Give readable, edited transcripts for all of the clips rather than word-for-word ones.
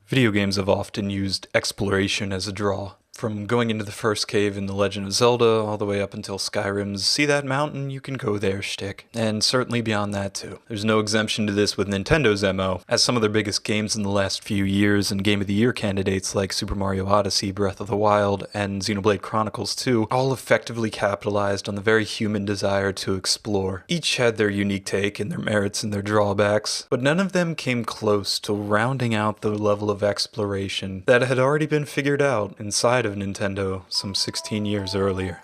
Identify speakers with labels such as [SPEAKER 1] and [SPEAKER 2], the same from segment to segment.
[SPEAKER 1] Video games have often used exploration as a draw. From going into the first cave in The Legend of Zelda all the way up until Skyrim's see that mountain, you can go there shtick. And certainly beyond that too. There's no exemption to this with Nintendo's MO, as some of their biggest games in the last few years and Game of the Year candidates like Super Mario Odyssey, Breath of the Wild, and Xenoblade Chronicles 2 all effectively capitalized on the very human desire to explore. Each had their unique take and their merits and their drawbacks, but none of them came close to rounding out the level of exploration that had already been figured out inside of Nintendo some 16 years earlier.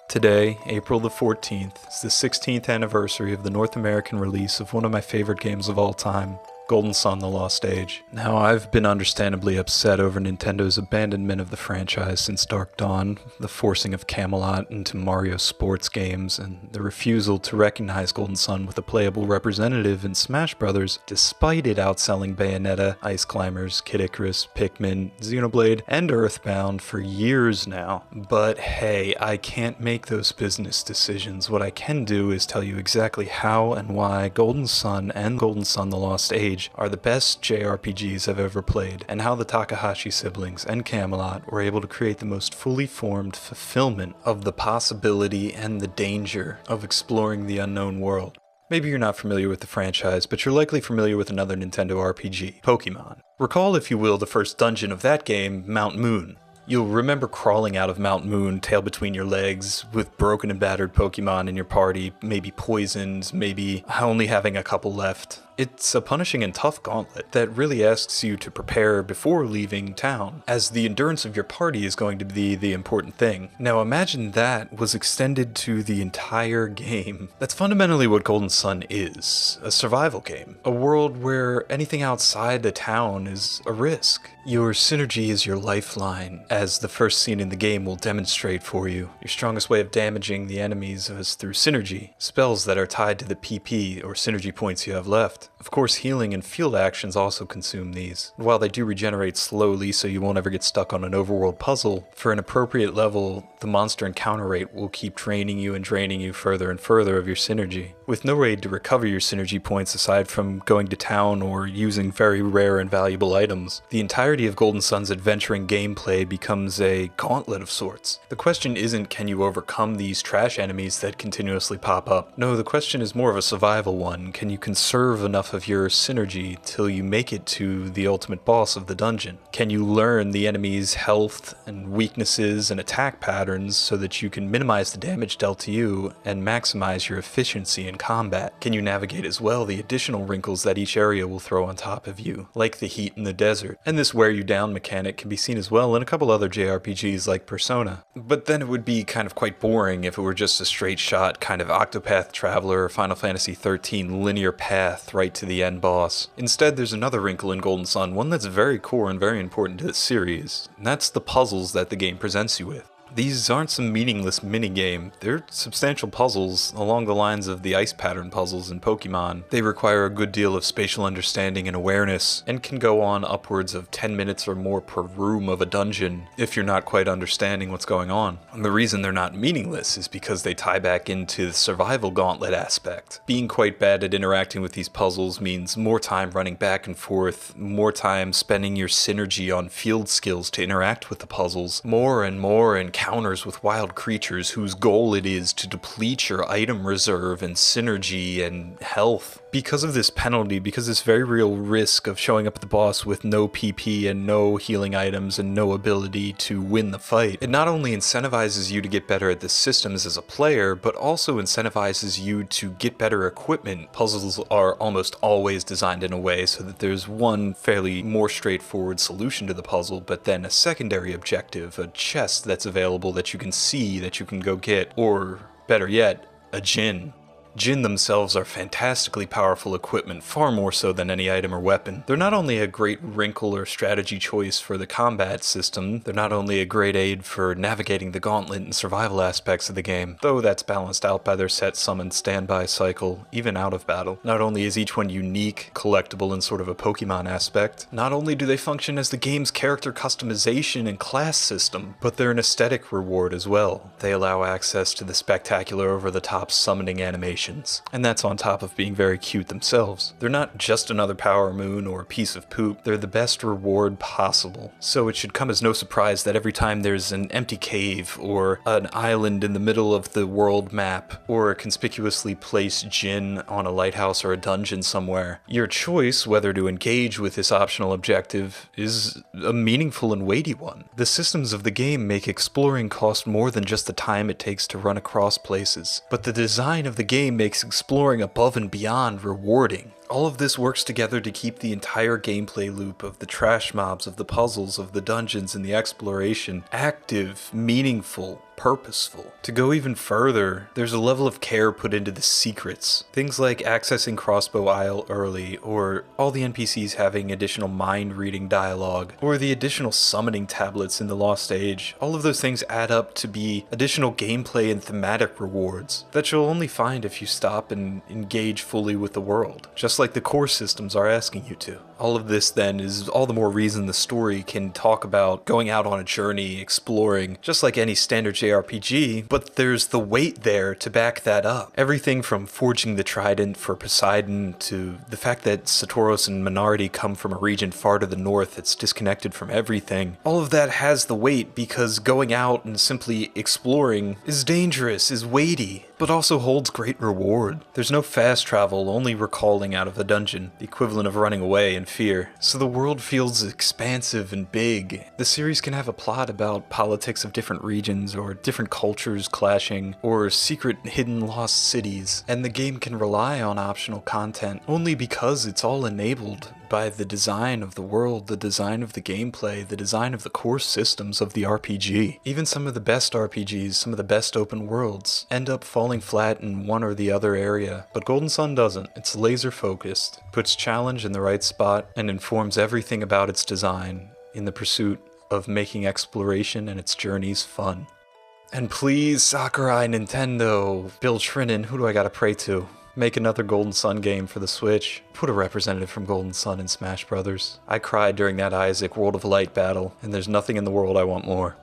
[SPEAKER 1] Today, April the 14th, is the 16th anniversary of the North American release of one of my favorite games of all time, Golden Sun: The Lost Age. Now, I've been understandably upset over Nintendo's abandonment of the franchise since Dark Dawn, the forcing of Camelot into Mario sports games, and the refusal to recognize Golden Sun with a playable representative in Smash Bros., despite it outselling Bayonetta, Ice Climbers, Kid Icarus, Pikmin, Xenoblade, and Earthbound for years now. But hey, I can't make those business decisions. What I can do is tell you exactly how and why Golden Sun and Golden Sun: The Lost Age are the best JRPGs I've ever played, and how the Takahashi siblings and Camelot were able to create the most fully formed fulfillment of the possibility and the danger of exploring the unknown world. Maybe you're not familiar with the franchise, but you're likely familiar with another Nintendo RPG, Pokemon. Recall, if you will, the first dungeon of that game, Mount Moon. You'll remember crawling out of Mount Moon, tail between your legs, with broken and battered Pokemon in your party, maybe poisoned, maybe only having a couple left. It's a punishing and tough gauntlet that really asks you to prepare before leaving town, as the endurance of your party is going to be the important thing. Now imagine that was extended to the entire game. That's fundamentally what Golden Sun is, a survival game. A world where anything outside the town is a risk. Your synergy is your lifeline, as the first scene in the game will demonstrate for you. Your strongest way of damaging the enemies is through synergy, spells that are tied to the PP or synergy points you have left. Of course, healing and field actions also consume these. While they do regenerate slowly so you won't ever get stuck on an overworld puzzle, for an appropriate level, the monster encounter rate will keep draining you and draining you further and further of your synergy. With no way to recover your synergy points aside from going to town or using very rare and valuable items, the entirety of Golden Sun's adventuring gameplay becomes a gauntlet of sorts. The question isn't, can you overcome these trash enemies that continuously pop up? No, the question is more of a survival one. Can you conserve enough of your synergy till you make it to the ultimate boss of the dungeon? Can you learn the enemy's health and weaknesses and attack patterns so that you can minimize the damage dealt to you and maximize your efficiency in combat? Can you navigate as well the additional wrinkles that each area will throw on top of you, like the heat in the desert? And this wear you down mechanic can be seen as well in a couple other JRPGs like Persona. But then it would be kind of quite boring if it were just a straight shot kind of Octopath Traveler or Final Fantasy XIII linear path right to the end boss. Instead, there's another wrinkle in Golden Sun, one that's very core and very important to the series, and that's the puzzles that the game presents you with. These aren't some meaningless minigame, they're substantial puzzles along the lines of the ice pattern puzzles in Pokemon. They require a good deal of spatial understanding and awareness, and can go on upwards of 10 minutes or more per room of a dungeon if you're not quite understanding what's going on. And the reason they're not meaningless is because they tie back into the survival gauntlet aspect. Being quite bad at interacting with these puzzles means more time running back and forth, more time spending your synergy on field skills to interact with the puzzles, more and more encounters with wild creatures whose goal it is to deplete your item reserve and synergy and health. Because of this penalty, because this very real risk of showing up at the boss with no PP and no healing items and no ability to win the fight, it not only incentivizes you to get better at the systems as a player, but also incentivizes you to get better equipment. Puzzles are almost always designed in a way so that there's one fairly more straightforward solution to the puzzle, but then a secondary objective, a chest that's available that you can see, that you can go get, or better yet, a Djinn. Djinn themselves are fantastically powerful equipment, far more so than any item or weapon. They're not only a great wrinkle or strategy choice for the combat system, they're not only a great aid for navigating the gauntlet and survival aspects of the game, though that's balanced out by their set summon standby cycle, even out of battle. Not only is each one unique, collectible in sort of a Pokemon aspect, not only do they function as the game's character customization and class system, but they're an aesthetic reward as well. They allow access to the spectacular over-the-top summoning animation dimensions. And that's on top of being very cute themselves. They're not just another power moon or a piece of poop, they're the best reward possible. So it should come as no surprise that every time there's an empty cave, or an island in the middle of the world map, or a conspicuously placed djinn on a lighthouse or a dungeon somewhere, your choice whether to engage with this optional objective is a meaningful and weighty one. The systems of the game make exploring cost more than just the time it takes to run across places, but the design of the game makes exploring above and beyond rewarding. All of this works together to keep the entire gameplay loop of the trash mobs, of the puzzles, of the dungeons, and the exploration active, meaningful, purposeful. To go even further, there's a level of care put into the secrets. Things like accessing Crossbow Isle early, or all the NPCs having additional mind-reading dialogue, or the additional summoning tablets in the Lost Age. All of those things add up to be additional gameplay and thematic rewards that you'll only find if you stop and engage fully with the world, just like the core systems are asking you to. All of this then is all the more reason the story can talk about going out on a journey, exploring, just like any standard JRPG, but there's the weight there to back that up. Everything from forging the trident for Poseidon to the fact that Satoros and Minardi come from a region far to the north that's disconnected from everything. All of that has the weight because going out and simply exploring is dangerous, is weighty, but also holds great reward. There's no fast travel, only recalling out of the dungeon, the equivalent of running away in fear. So the world feels expansive and big. The series can have a plot about politics of different regions, or different cultures clashing, or secret hidden lost cities, and the game can rely on optional content only because it's all enabled by the design of the world, the design of the gameplay, the design of the core systems of the RPG. Even some of the best RPGs, some of the best open worlds, end up falling flat in one or the other area, but Golden Sun doesn't. It's laser focused, puts challenge in the right spot, and informs everything about its design in the pursuit of making exploration and its journeys fun. And please, Sakurai, Nintendo, Bill Trinan, who do I gotta pray to? Make another Golden Sun game for the Switch. Put a representative from Golden Sun in Smash Brothers. I cried during that Isaac World of Light battle, and there's nothing in the world I want more.